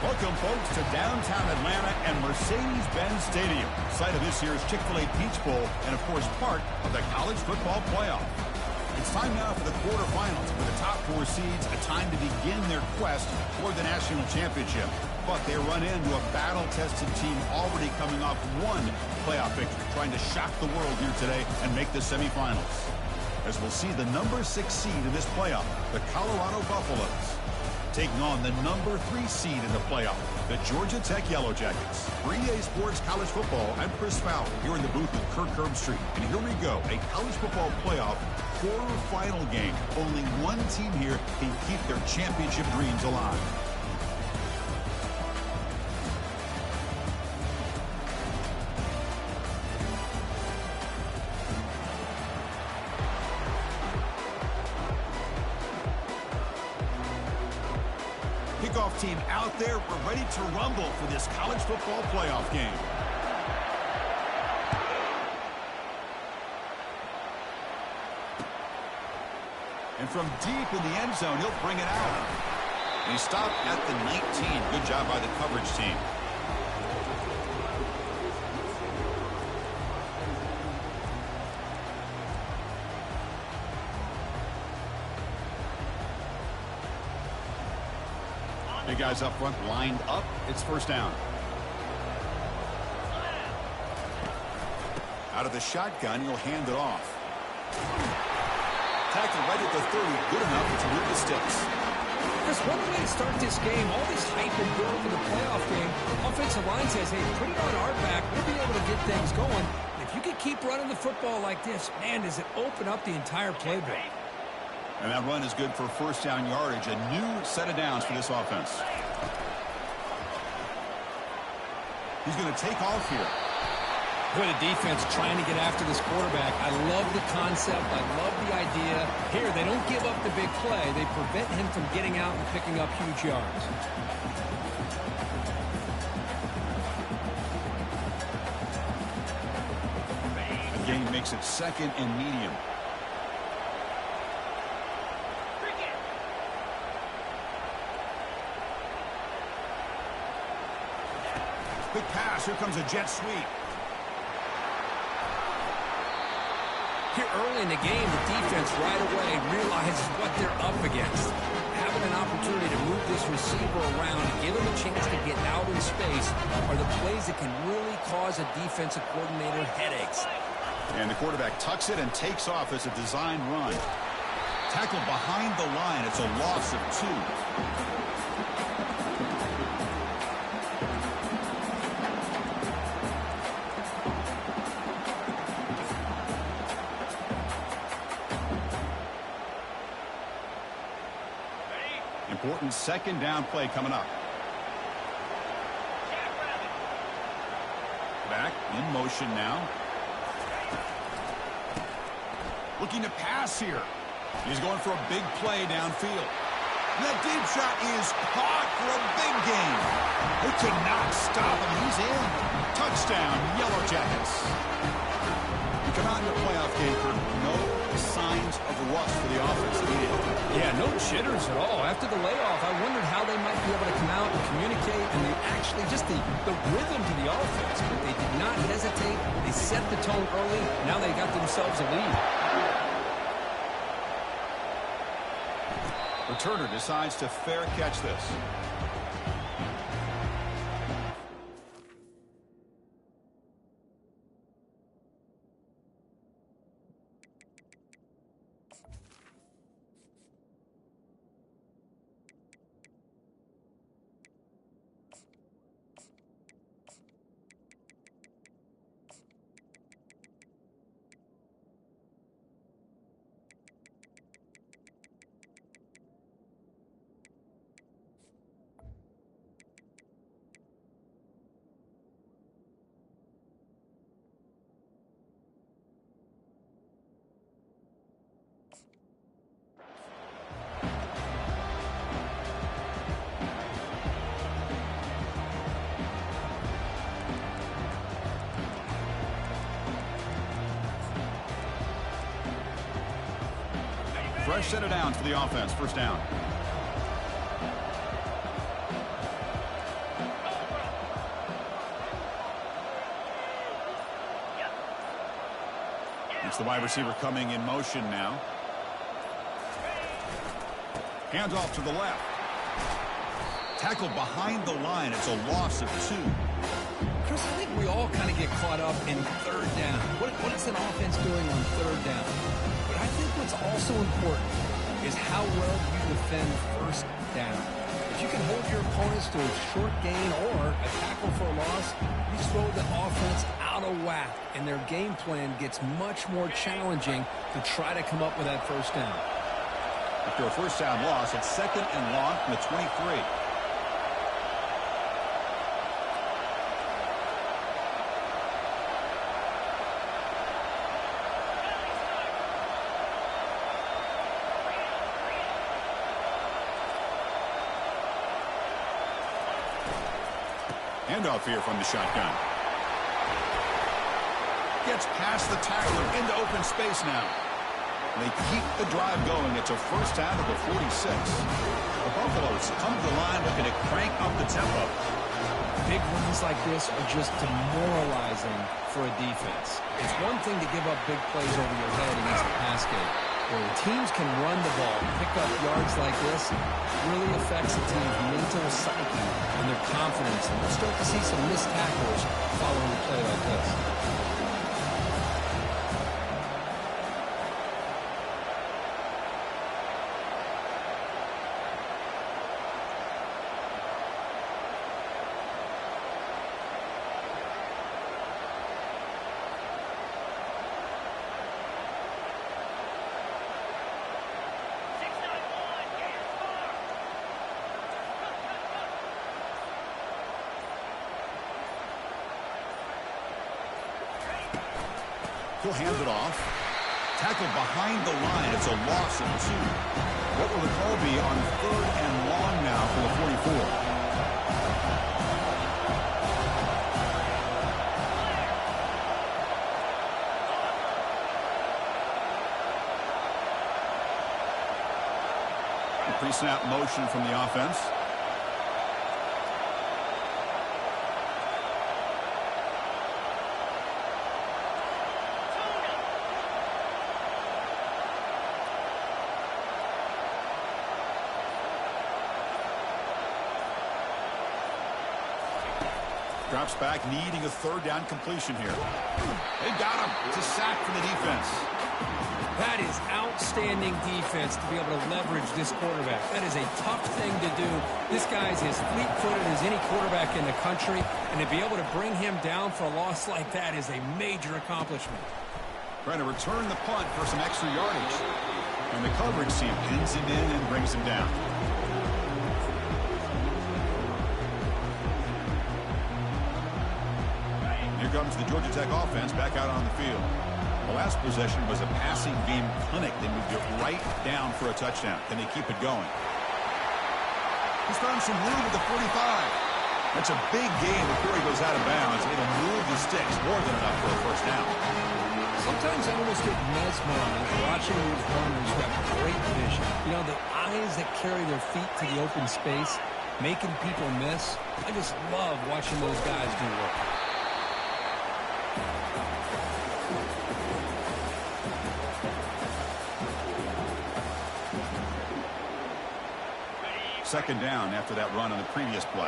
Welcome, folks, to downtown Atlanta and Mercedes-Benz Stadium, site of this year's Chick-fil-A Peach Bowl and, of course, part of the college football playoff. It's time now for the quarterfinals, with the top 4 seeds a time to begin their quest toward the national championship. But they run into a battle-tested team already coming off one playoff victory, trying to shock the world here today and make the semifinals. As we'll see the number 6 seed in this playoff, the Colorado Buffaloes, taking on the number 3 seed in the playoff, the Georgia Tech Yellow Jackets. For EA Sports College Football, I'm Chris Fowler, here in the booth with Kirk Herbstreit. And here we go, a college football playoff quarterfinal game. Only one team here can keep their championship dreams alive. Kickoff team out there. We're ready to rumble for this college football playoff game. And from deep in the end zone, he'll bring it out. And he stopped at the 19. Good job by the coverage team. Big guys up front, lined up. It's first down. Out of the shotgun, he'll hand it off. Tackle right at the 30. Good enough to move the sticks. Chris, one way to start this game, all this hype and build for the playoff game. Offensive line says, hey, put it on our back. We'll be able to get things going. If you can keep running the football like this, man, does it open up the entire playbook. And that run is good for first down yardage. A new set of downs for this offense. He's going to take off here. Boy, the defense trying to get after this quarterback. I love the concept. I love the idea. Here, they don't give up the big play. They prevent him from getting out and picking up huge yards. The game makes it second and medium. Quick pass. Here comes a jet sweep. Here early in the game, the defense right away realizes what they're up against. Having an opportunity to move this receiver around and give him a chance to get out in space are the plays that can really cause a defensive coordinator headaches. And the quarterback tucks it and takes off as a design run. Tackle behind the line. It's a loss of 2. Important second down play coming up. Back in motion now. Looking to pass here. He's going for a big play downfield. And that deep shot is caught for a big gain. They cannot stop him. He's in. Touchdown, Yellow Jackets. We come out in the playoff game for no signs of rust for the offense immediately. Yeah, no jitters at all. After the layoff, I wondered how they might be able to come out and communicate and actually just the rhythm to the offense. But they did not hesitate. They set the tone early. Now they got themselves a lead. Returner decides to fair catch this. Fresh set of downs for the offense. First down. Watch the wide receiver coming in motion now. Hands off to the left. Tackled behind the line. It's a loss of 2. Chris, I think we all kind of get caught up in third down. What is an offense doing on third down? But I think what's also important is how well you defend first down. If you can hold your opponents to a short gain or a tackle for a loss, you throw the offense out of whack, and their game plan gets much more challenging to try to come up with that first down. After a first down loss, it's 2nd and long from the 23. Handoff here from the shotgun. Gets past the tackler into open space now. They keep the drive going. It's a first down at the 46. The Buffaloes come to the line looking to crank up the tempo. Big runs like this are just demoralizing for a defense. It's one thing to give up big plays over your head against the pass game. Where teams can run the ball, pick up yards like this, really affects a team's mental psyche and their confidence. And we'll start to see some missed tackles following a play like this. He'll hand it off. Tackled behind the line. It's a loss of 2. What will the call be on 3rd and long now for the 44? The pre-snap motion from the offense. Drops back, needing a 3rd down completion here. They got him. It's a sack for the defense. That is outstanding defense to be able to leverage this quarterback. That is a tough thing to do. This guy's as fleet-footed as any quarterback in the country, and to be able to bring him down for a loss like that is a major accomplishment. Trying to return the punt for some extra yardage. And the coverage team pins him in and brings him down. Here comes the Georgia Tech offense back out on the field. The last possession was a passing game clinic. They moved it right down for a touchdown. Can they keep it going? He's found some room at the 45. That's a big gain before he goes out of bounds. It'll move the sticks more than enough for a first down. Sometimes I almost get mesmerized watching these runners who have great vision. You know, the eyes that carry their feet to the open space, making people miss. I just love watching those guys do work. Second down after that run on the previous play.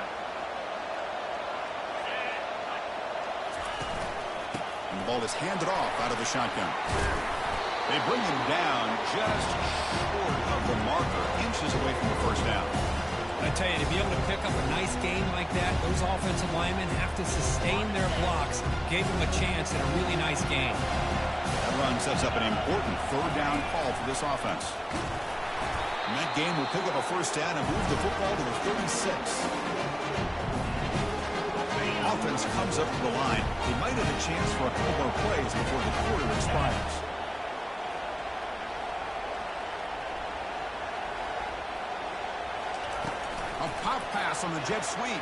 And the ball is handed off out of the shotgun. They bring him down just short of the marker, inches away from the first down. I tell you, to be able to pick up a nice gain like that, those offensive linemen have to sustain their blocks. Gave them a chance and a really nice gain. That run sets up an important 3rd down call for this offense. And that game will pick up a first down and move the football to the 36. Offense comes up to the line. They might have a chance for a couple more plays before the quarter expires. A pop pass on the jet sweep.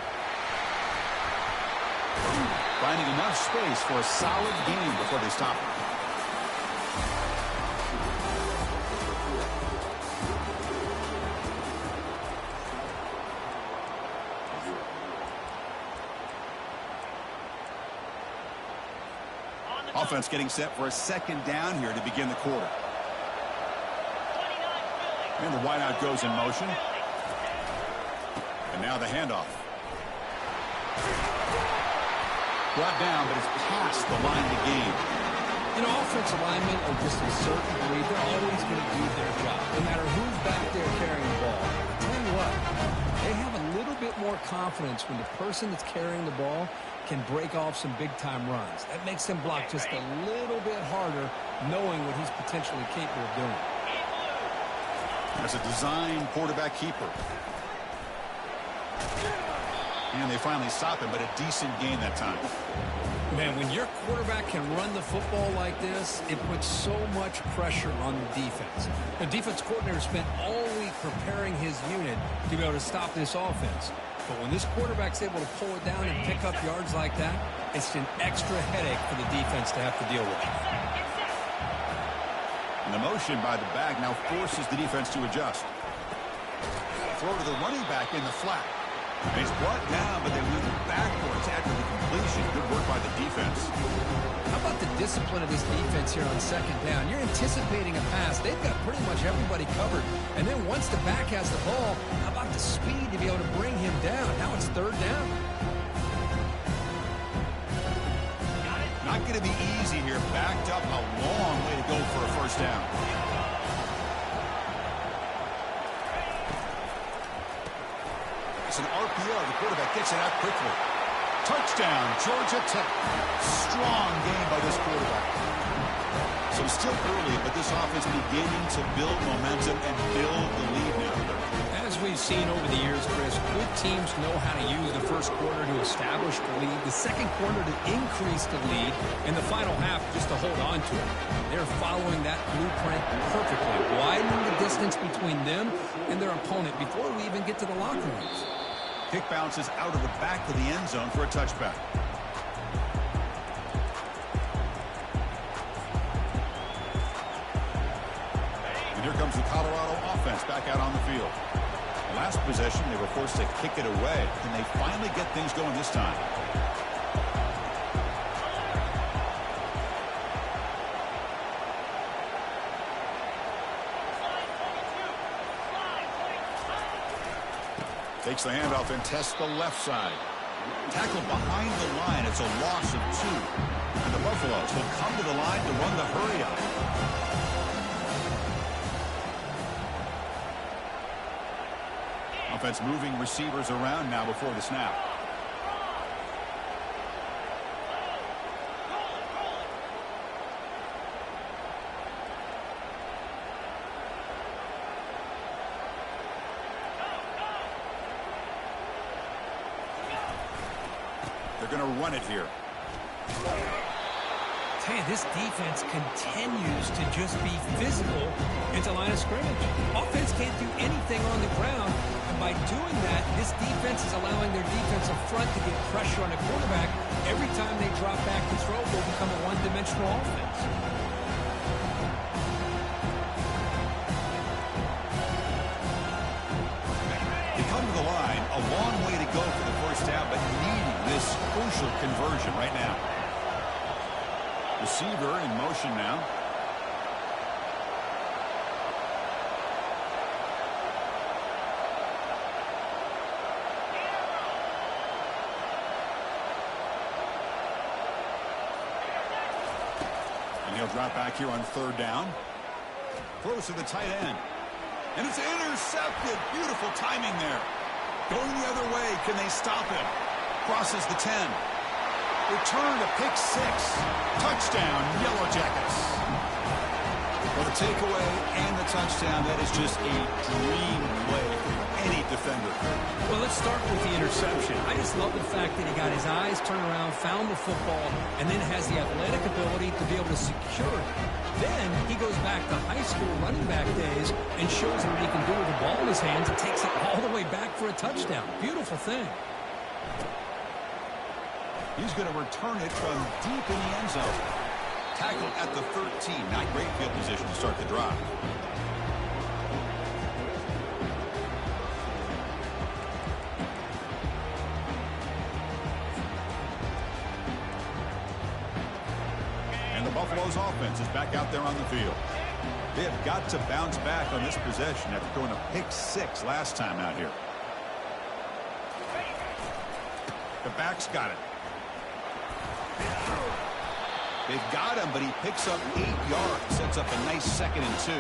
Finding enough space for a solid gain before they stop it. Offense getting set for a second down here to begin the quarter. And the wideout goes in motion. And now the handoff. Brought down, but it's past the line of the game. You know, offensive linemen are just a certain breed. They're always going to do their job, no matter who's back there carrying the ball. I'll tell you what, they have a little bit more confidence when the person that's carrying the ball can break off some big-time runs. That makes them block just a little bit harder, knowing what he's potentially capable of doing. As a design quarterback keeper. And they finally stop him, but a decent gain that time. Man, when your quarterback can run the football like this, it puts so much pressure on the defense. The defense coordinator spent all week preparing his unit to be able to stop this offense. But when this quarterback's able to pull it down and pick up yards like that, it's an extra headache for the defense to have to deal with. And the motion by the back now forces the defense to adjust. Throw to the running back in the flat. And he's brought down, but they move it backwards after the completion. Good work by the defense. How about the discipline of this defense here on second down? You're anticipating a pass. They've got pretty much everybody covered. And then once the back has the ball, how about the speed to be able to bring him down? Now it's third down. Not going to be easy here. Backed up, a long way to go for a first down. It's an RPO. The quarterback gets it out quickly. Touchdown, Georgia Tech. Strong game by this quarterback. So still early, but this offense beginning to build momentum and build the lead now. As we've seen over the years, Chris, good teams know how to use the first quarter to establish the lead, the second quarter to increase the lead, and the final half just to hold on to it. They're following that blueprint perfectly, widening the distance between them and their opponent before we even get to the locker rooms. Kick bounces out of the back of the end zone for a touchback. And here comes the Colorado offense back out on the field. Last possession, they were forced to kick it away. Can they finally get things going this time? Takes the handoff and tests the left side. Tackled behind the line. It's a loss of 2. And the Buffaloes will come to the line to run the hurry-up. Offense moving receivers around now before the snap. They're going to run it here. Hey, this defense continues to just be physical into line of scrimmage. Offense can't do anything on the ground, and by doing that, this defense is allowing their defensive front to get pressure on the quarterback. Every time they drop back to throw, they'll become a one-dimensional offense. They come to the line, a long way to go for the first down, but needing this crucial conversion right now. Receiver in motion now. And he'll drop back here on third down. Close to the tight end. And it's intercepted. Beautiful timing there. Going the other way. Can they stop him? Crosses the 10. Return to pick 6. Touchdown, Yellow Jackets. Well, the takeaway and the touchdown, that is just a dream play for any defender. Well, let's start with the interception. I just love the fact that he got his eyes turned around, found the football, and then has the athletic ability to be able to secure it. Then he goes back to high school running back days and shows what he can do with the ball in his hands and takes it all the way back for a touchdown. Beautiful thing. He's going to return it from deep in the end zone. Tackled at the 13. Not great field position to start the drive. offense is back out there on the field. They have got to bounce back on this possession after throwing a pick 6 last time out here. The back's got it. They've got him, but he picks up 8 yards. Sets up a nice 2nd and 2.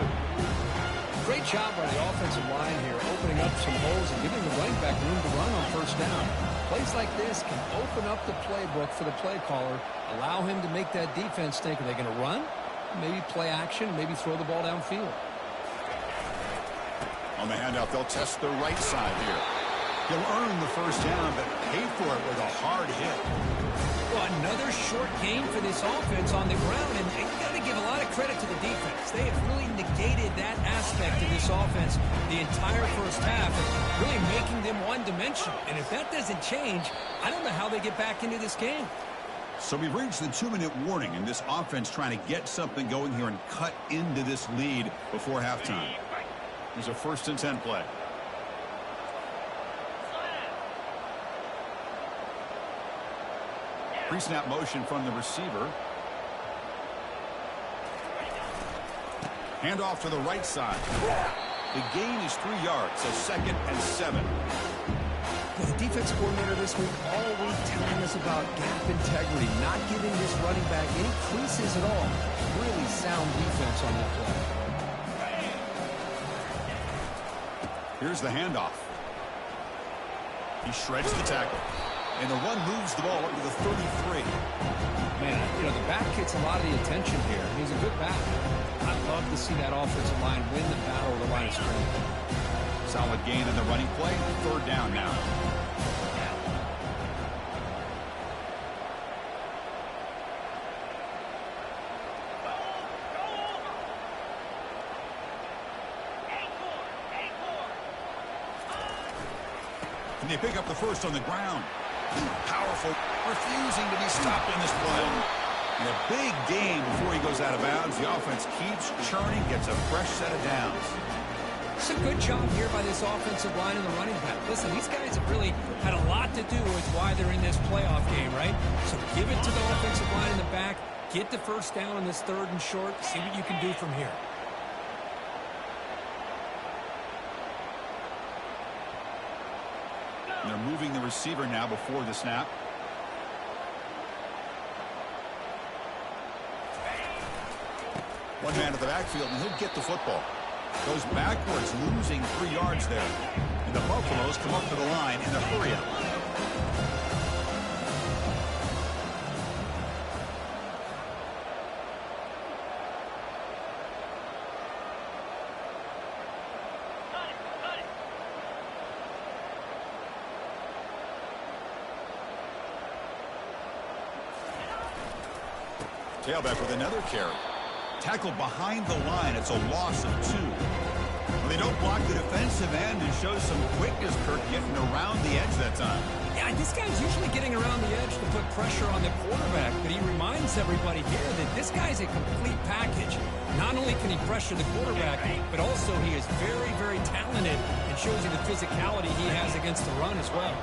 Great job by the offensive line here, opening up some holes and giving the running back room to run on first down. Plays like this can open up the playbook for the play caller, allow him to make that defense think, are they going to run? Maybe play action, maybe throw the ball downfield. On the handoff, they'll test the right side here. He'll earn the first down, but pay for it with a hard hit. Well, another short gain for this offense on the ground, and you got to give a lot of credit to the defense. They have really negated that aspect of this offense the entire first half, and really making them one-dimensional. And if that doesn't change, I don't know how they get back into this game. So we've reached the 2-minute warning, and this offense trying to get something going here and cut into this lead before halftime. There's a 1st and 10 play. Pre-snap motion from the receiver. Handoff to the right side. The gain is 3 yards, so 2nd and 7. The defense coordinator this week all week telling us about gap integrity, not giving this running back any creases at all. Really sound defense on that play. Here's the handoff. He shreds the tackle. And the run moves the ball up to the 33. Man, you know, the back gets a lot of the attention here. He's a good back. I'd love to see that offensive line win the battle of the line of scrimmage. Solid gain in the running play. 3rd down now. And they pick up the first on the ground. Powerful, refusing to be stopped in this play. And a big gain before he goes out of bounds. The offense keeps churning, gets a fresh set of downs. It's a good job here by this offensive line and the running back. Listen, these guys have really had a lot to do with why they're in this playoff game, right? So give it to the offensive line in the back. Get the first down on this 3rd and short. See what you can do from here. And they're moving the receiver now before the snap. One man at the backfield, and he'll get the football. Goes backwards, losing 3 yards there. And the Buffaloes come up to the line in a hurry-up. Tailback with another carry. Tackled behind the line. It's a loss of 2. Well, they don't block the defensive end and show some quickness, Kirk, getting around the edge that time. Yeah, this guy's usually getting around the edge to put pressure on the quarterback, but he reminds everybody here that this guy's a complete package. Not only can he pressure the quarterback, but also he is very, very talented and shows you the physicality he has against the run as well.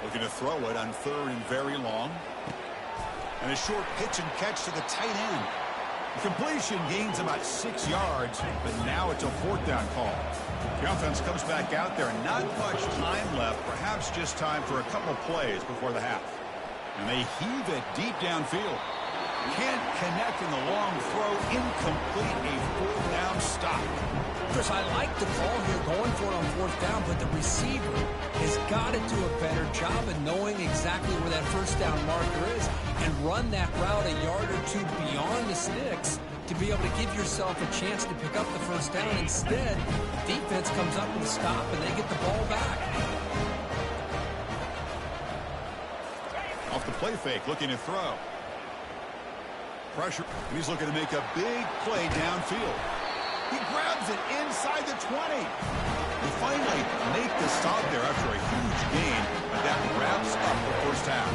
Looking to throw it on 3rd and very long. And a short pitch and catch to the tight end. The completion gains about 6 yards, but now it's a 4th down call. The offense comes back out there, and not much time left, perhaps just time for a couple plays before the half. And they heave it deep downfield. Can't connect in the long throw. Incomplete. A 4th down stop. Chris, I like the call here going for it on 4th down, but the receiver has got to do a better job of knowing exactly where that first down marker is and run that route a yard or 2 beyond the sticks to be able to give yourself a chance to pick up the first down. Instead, the defense comes up with a stop and they get the ball back. Off the play fake, looking to throw. Pressure. He's looking to make a big play downfield. He grabs it inside the 20. They finally make the stop there after a huge gain, but that wraps up the first half.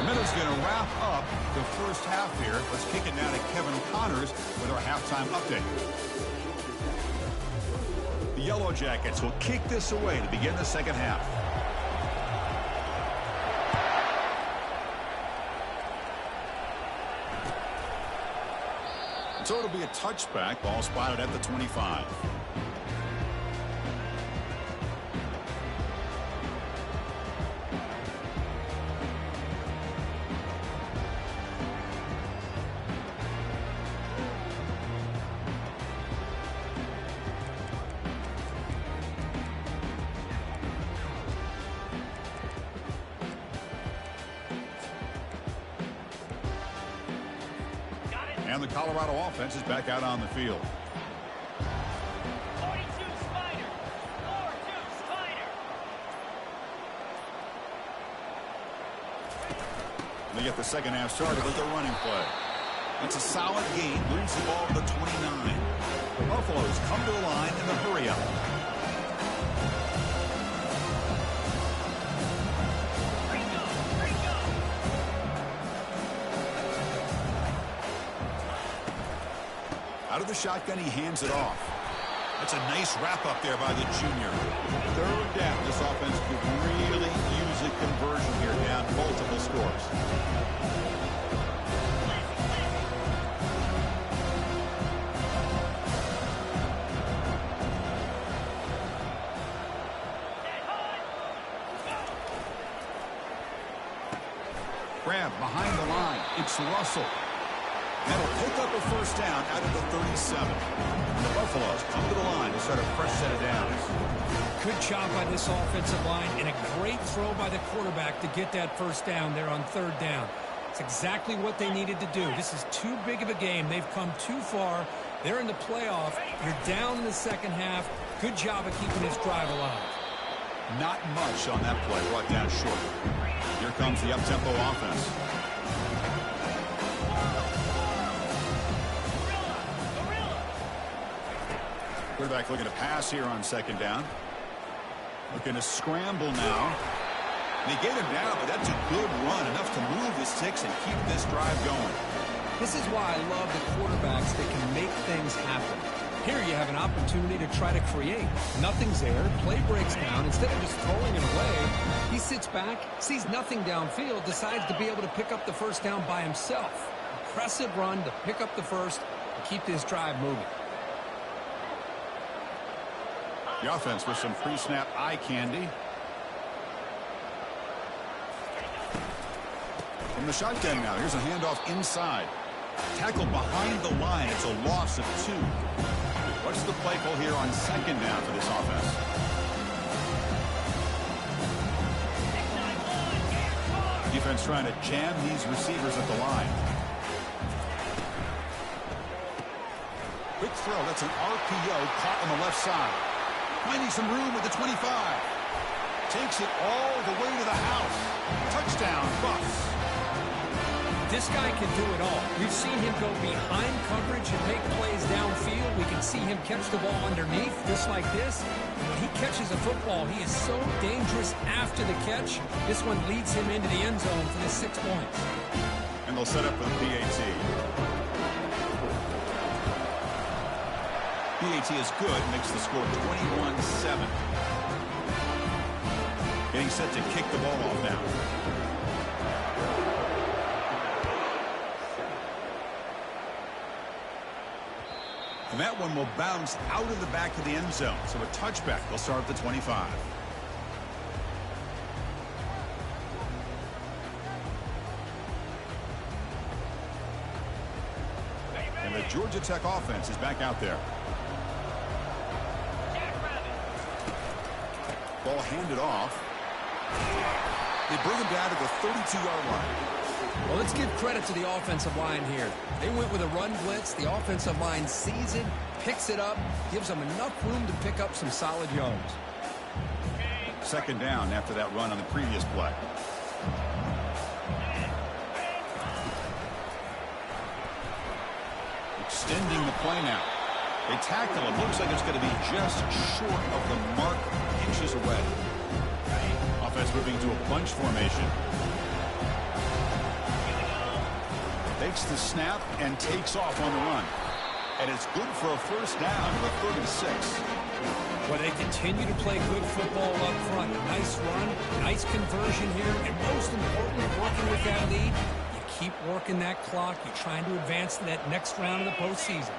The minute's going to wrap up the first half here. Let's kick it now to Kevin Connors with our halftime update. The Yellow Jackets will kick this away to begin the second half. So it'll be a touchback. Ball spotted at the 25. And the Colorado offense is back out on the field. 42 Spider. 4-2 Spider. They get the second half started with a running play. It's a solid gain. Moves the ball to the 29. The Buffaloes come to the line in the hurry-up. Out of the shotgun, he hands it off. That's a nice wrap-up there by the junior. Third down. This offense could really use a conversion here, down multiple scores. Grab behind the line. It's Russell. That'll pick up a first down out of the 37. And the Buffaloes come to the line to start a fresh set of downs. Good job by this offensive line and a great throw by the quarterback to get that first down there on third down. It's exactly what they needed to do. This is too big of a game. They've come too far. They're in the playoff. You're down in the second half. Good job of keeping this drive alive. Not much on that play. Brought down short. Here comes the up-tempo offense. Quarterback looking to pass here on second down. Looking to scramble now. They get him down, but that's a good run. Enough to move the sticks and keep this drive going. This is why I love the quarterbacks that can make things happen. Here you have an opportunity to try to create. Nothing's there. Play breaks down. Instead of just throwing it away, he sits back, sees nothing downfield, decides to be able to pick up the first down by himself. Impressive run to pick up the first and keep this drive moving. The offense with some pre-snap eye candy. From the shotgun now, here's a handoff inside. Tackled behind the line. It's a loss of 2. What's the play call here on second down for this offense? Defense trying to jam these receivers at the line. Quick throw. That's an RPO caught on the left side. Finding some room with the 25. Takes it all the way to the house. Touchdown, Buffs. This guy can do it all. We've seen him go behind coverage and make plays downfield. We can see him catch the ball underneath, just like this. And when he catches a football, he is so dangerous after the catch. This one leads him into the end zone for the 6 points. And they'll set up for the PAT. PAT is good, makes the score 21-7. Getting set to kick the ball off now. And that one will bounce out of the back of the end zone. So a touchback will start at the 25. And the Georgia Tech offense is back out there. Ball handed off. They bring him down to the 32-yard line. Well, let's give credit to the offensive line here. They went with a run blitz. The offensive line sees it, picks it up, gives them enough room to pick up some solid yards. Second down after that run on the previous play. Extending the play now. They tackle him. Looks like it's going to be just short of the mark, inches away. Offense moving to a bunch formation. Takes the snap and takes off on the run. And it's good for a first down to the 36. Well, they continue to play good football up front. A nice run, nice conversion here, and most importantly, working with that lead, you keep working that clock. You're trying to advance to that next round of the postseason.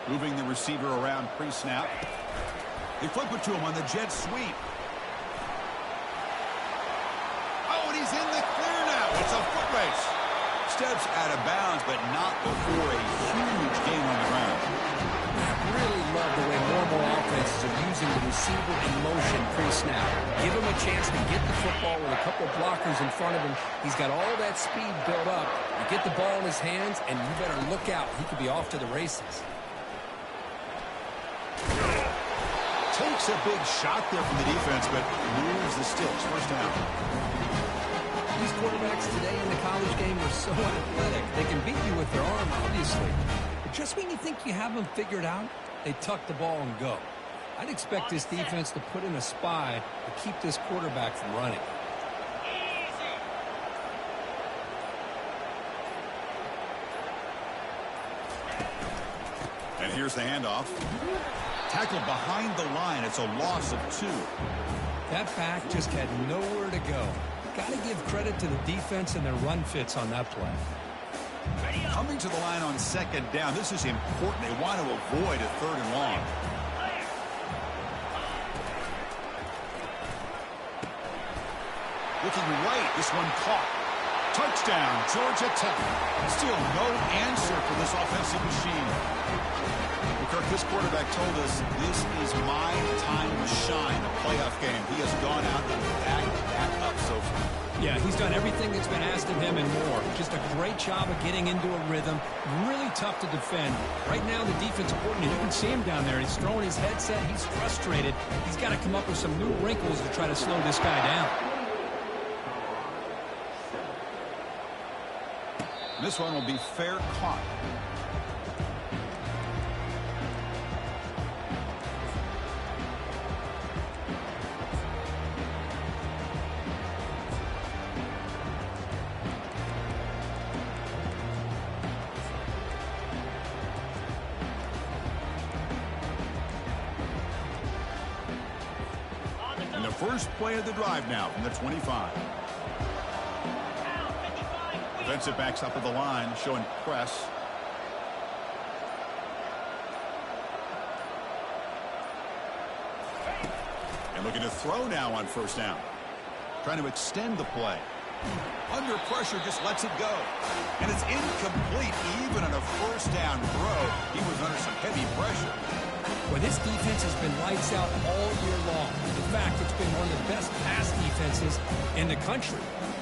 Moving the receiver around pre-snap. They flip it to him on the jet sweep. Oh, and he's in the clear now. It's a foot race. Steps out of bounds, but not before a huge gain on the ground. I really love the way more and more offenses are using the receiver in motion pre-snap. Give him a chance to get the football with a couple of blockers in front of him. He's got all that speed built up. You get the ball in his hands, and you better look out. He could be off to the races. Takes a big shot there from the defense, but moves the sticks. First down. These quarterbacks today in the college game are so athletic. They can beat you with their arm, obviously. But just when you think you have them figured out, they tuck the ball and go. I'd expect this defense to put in a spy to keep this quarterback from running. And here's the handoff. Tackled behind the line. It's a loss of 2. That back just had nowhere to go. Got to give credit to the defense and their run fits on that play. Coming to the line on second down. This is important. They want to avoid a 3rd and long. Looking right. This one caught. Touchdown, Georgia Tech. Still no answer for this offensive machine. Kirk, this quarterback told us this is my time to shine, a playoff game. He has gone out and backed up so far. Yeah, he's done everything that's been asked of him and more. Just a great job of getting into a rhythm. Really tough to defend. Right now, the defensive coordinator, you can see him down there. He's throwing his headset. He's frustrated. He's got to come up with some new wrinkles to try to slow this guy down. This one will be fair caught. And the first play of the drive now from the 25. Defensive backs up at the line, showing press. And looking to throw now on first down. Trying to extend the play. Under pressure, just lets it go. And it's incomplete, even on a first down throw. He was under some heavy pressure. Well, this defense has been lights out all year long. In fact, it's been one of the best pass defenses in the country.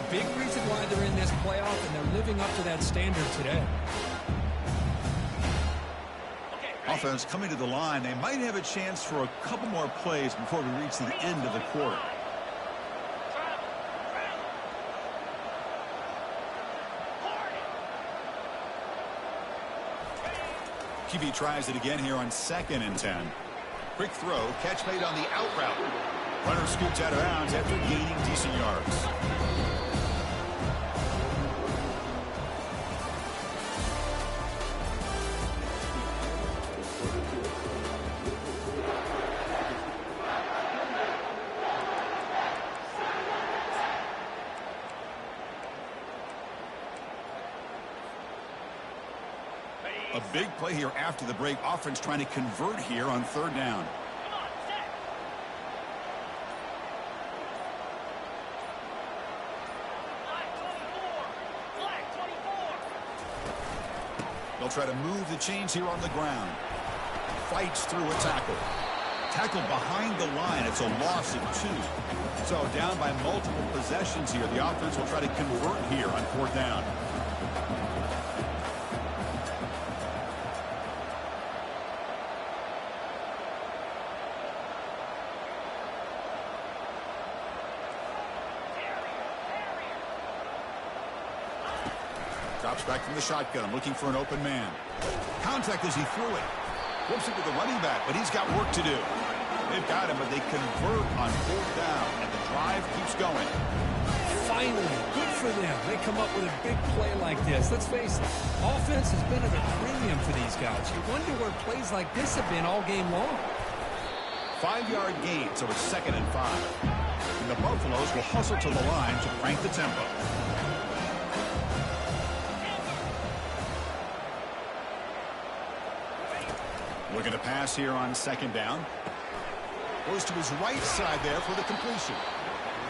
Big reason why they're in this playoff, and they're living up to that standard today. Offense coming to the line. They might have a chance for a couple more plays before we reach the end of the quarter. QB tries it again here on 2nd and 10. Quick throw, catch made on the out route. Runner scoots out of bounds after gaining decent yards. A big play here after the break. Offense trying to convert here on 3rd down. They'll try to move the chains here on the ground. Fights through a tackle. Tackled behind the line. It's a loss of 2. So down by multiple possessions here. The offense will try to convert here on 4th down. Drops back from the shotgun, looking for an open man. Contact as he threw it. Flips it to the running back, but he's got work to do. They've got him, but they convert on 4th down, and the drive keeps going. Finally, good for them. They come up with a big play like this. Let's face it, offense has been at a premium for these guys. You wonder where plays like this have been all game long. 5-yard gain, so it's 2nd and 5. And the Buffaloes will hustle to the line to crank the tempo. Looking to pass here on second down. Goes to his right side there for the completion.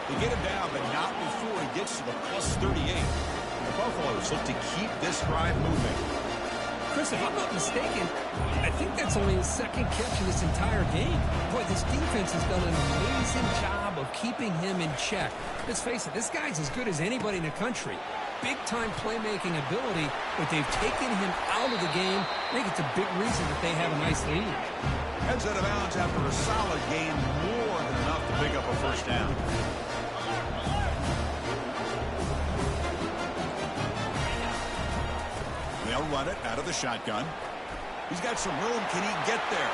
They get him down, but not before he gets to the plus 38. The Buffaloes look to keep this drive moving. Chris, if I'm not mistaken, I think that's only his second catch in this entire game. Boy, this defense has done an amazing job of keeping him in check. Let's face it, this guy's as good as anybody in the country. Big-time playmaking ability, but they've taken him out of the game. I think it's a big reason that they have a nice lead. Heads out of bounds after a solid game, more than enough to pick up a first down. They'll run it out of the shotgun. He's got some room. Can he get there?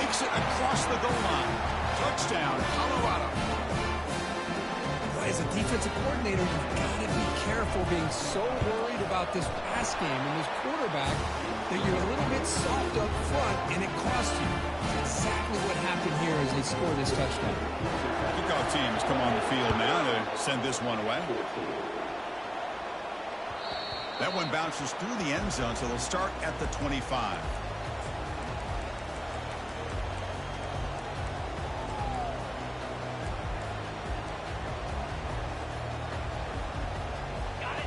Makes it across the goal line. Touchdown, Colorado. As a defensive coordinator, you've got to be careful being so worried about this pass game and this quarterback that you're a little bit soft up front and it costs you. That's exactly what happened here as they score this touchdown. Kickoff team has come on the field now to send this one away. That one bounces through the end zone, so they'll start at the 25.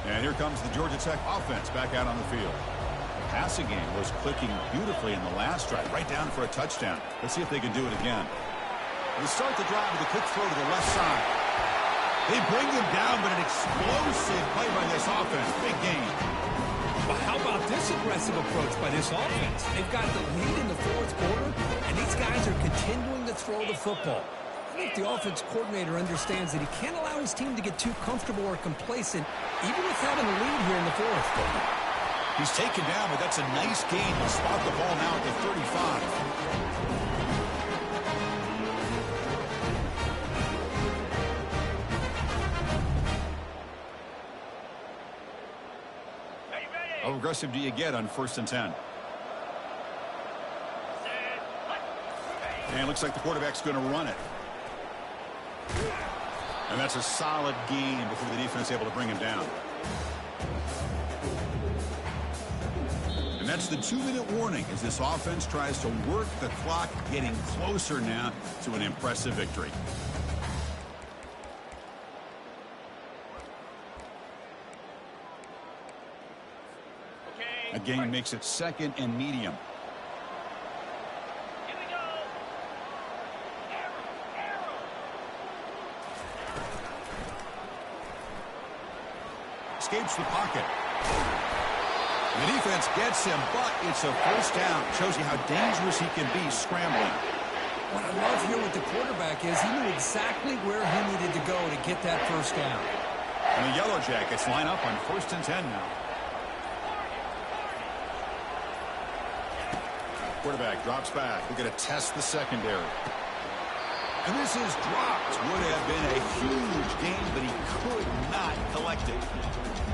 And here comes the Georgia Tech offense back out on the field. The passing game was clicking beautifully in the last drive, right down for a touchdown. Let's see if they can do it again. They start the drive with a quick throw to the left side. They bring him down, but an explosive play by this offense. Big game. Well, how about this aggressive approach by this offense? They've got the lead in the fourth quarter, and these guys are continuing to throw the football. I think the offense coordinator understands that he can't allow his team to get too comfortable or complacent, even with having a lead here in the fourth. He's taken down, but that's a nice gain to spot the ball now at the 35. How aggressive do you get on 1st and 10? And it looks like the quarterback's going to run it. And that's a solid gain before the defense is able to bring him down. And that's the 2-minute warning as this offense tries to work the clock, getting closer now to an impressive victory. A gain makes it 2nd and medium. Here we go. Escapes the pocket. The defense gets him, but it's a first down. Shows you how dangerous he can be scrambling. What I love here with the quarterback is he knew exactly where he needed to go to get that first down. And the Yellow Jackets line up on 1st and 10 now. Quarterback drops back. We're going to test the secondary. And this is dropped. Would have been a huge gain, but he could not collect it.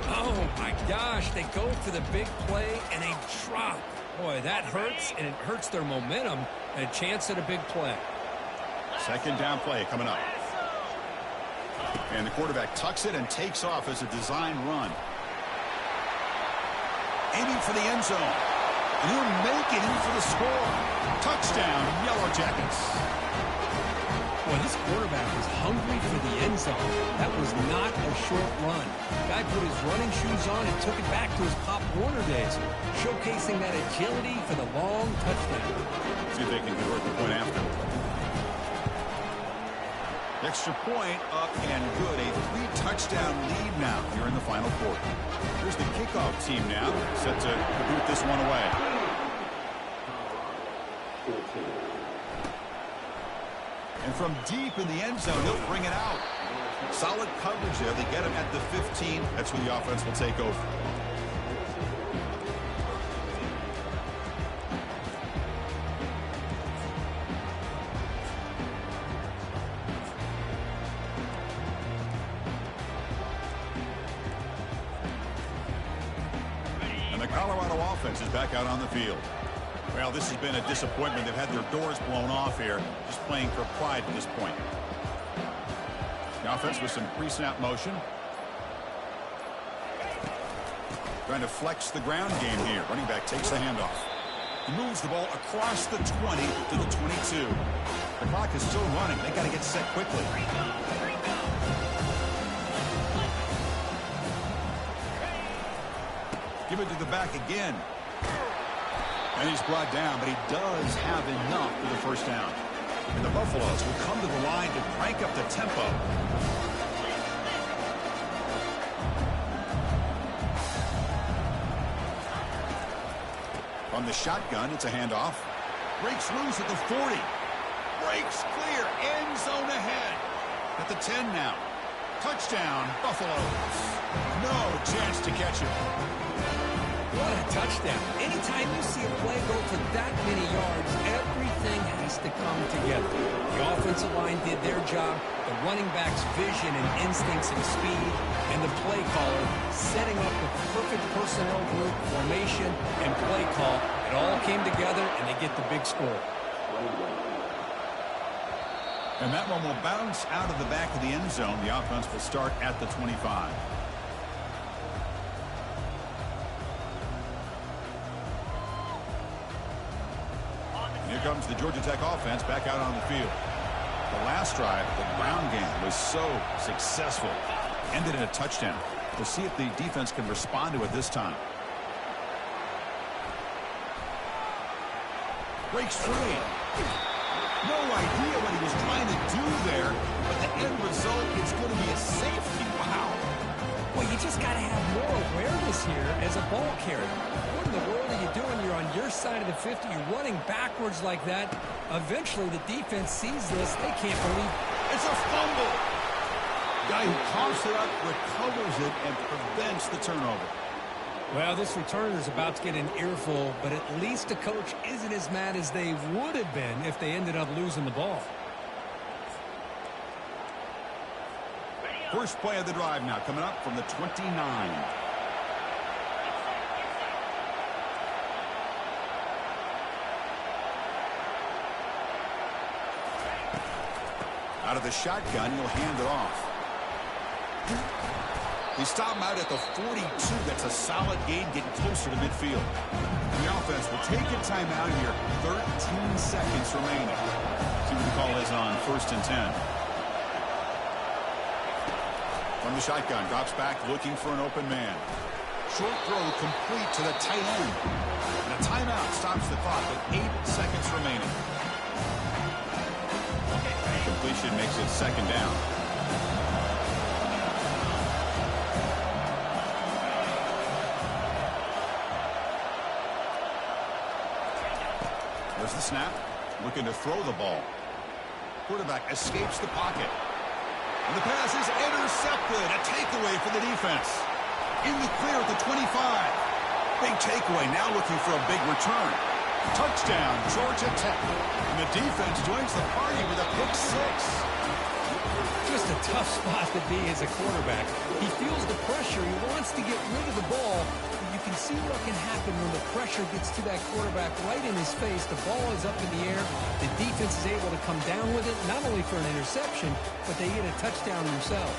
Oh, my gosh. They go for the big play, and they drop. Boy, that hurts, and it hurts their momentum and a chance at a big play. 2nd down play coming up. And the quarterback tucks it and takes off as a design run. Aiming for the end zone. And he'll make it in for the score. Touchdown, Yellow Jackets. Boy, this quarterback was hungry for the end zone. That was not a short run. Guy put his running shoes on and took it back to his Pop Warner days, showcasing that agility for the long touchdown. See if they can convert the point after. Extra point up and good. A 3-touchdown lead now here in the final quarter. Here's the kickoff team now, set to boot this one away. And from deep in the end zone, he'll bring it out. Solid coverage there. They get him at the 15. That's where the offense will take over. Colorado offense is back out on the field. Well, this has been a disappointment. They've had their doors blown off here, just playing for pride at this point. The offense with some pre-snap motion. Trying to flex the ground game here. Running back takes the handoff. He moves the ball across the 20 to the 22. The clock is still running. They got to get set quickly. Give it to the back again. And he's brought down, but he does have enough for the first down. And the Buffaloes will come to the line to crank up the tempo. From the shotgun, it's a handoff. Breaks loose at the 40. Breaks clear. End zone ahead. At the 10 now. Touchdown, Buffaloes. No chance to catch it. What a touchdown. Anytime you see a play go for that many yards, everything has to come together. The offensive line did their job, the running back's vision and instincts and speed, and the play caller setting up the perfect personnel group, formation, and play call. It all came together, and they get the big score. And that one will bounce out of the back of the end zone. The offense will start at the 25. Here comes the Georgia Tech offense back out on the field. The last drive, the ground game was so successful. Ended in a touchdown. We'll see if the defense can respond to it this time. Breaks free. No idea what he was trying to do there, but the end result is going to be a safety. Wow. Well, you just got to have more awareness here as a ball carrier. What in the world are you doing? You're on your side of the 50. You're running backwards like that. Eventually, the defense sees this. They can't believe it's a fumble. Guy who coughs it up, recovers it, and prevents the turnover. Well, this returner is about to get an earful, but at least the coach isn't as mad as they would have been if they ended up losing the ball. First play of the drive now coming up from the 29. Out of the shotgun, he'll hand it off. He stopped him out at the 42. That's a solid gain, getting closer to midfield. The offense will take a timeout here. 13 seconds remaining. See what the call is on 1st and 10. From the shotgun, drops back, looking for an open man. Short throw complete to the tight end. And a timeout stops the clock with 8 seconds remaining. Completion makes it 2nd down. There's the snap. Looking to throw the ball. Quarterback escapes the pocket. And the pass is intercepted. A takeaway for the defense. In the clear at the 25. Big takeaway. Now looking for a big return. Touchdown, Georgia Tech. And the defense joins the party with a pick 6. Just a tough spot to be as a quarterback. He feels the pressure. He wants to get rid of the ball. You can see what can happen when the pressure gets to that quarterback right in his face. The ball is up in the air. The defense is able to come down with it, not only for an interception, but they get a touchdown themselves.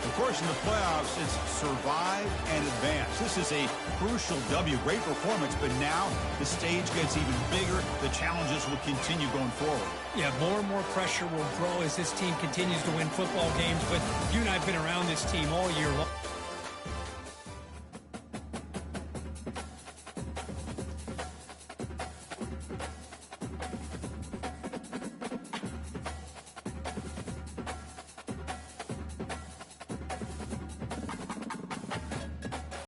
Of course, in the playoffs, it's survive and advance. This is a crucial W. Great performance, but now the stage gets even bigger. The challenges will continue going forward. Yeah, more and more pressure will grow as this team continues to win football games, but you and I have been around this team all year long.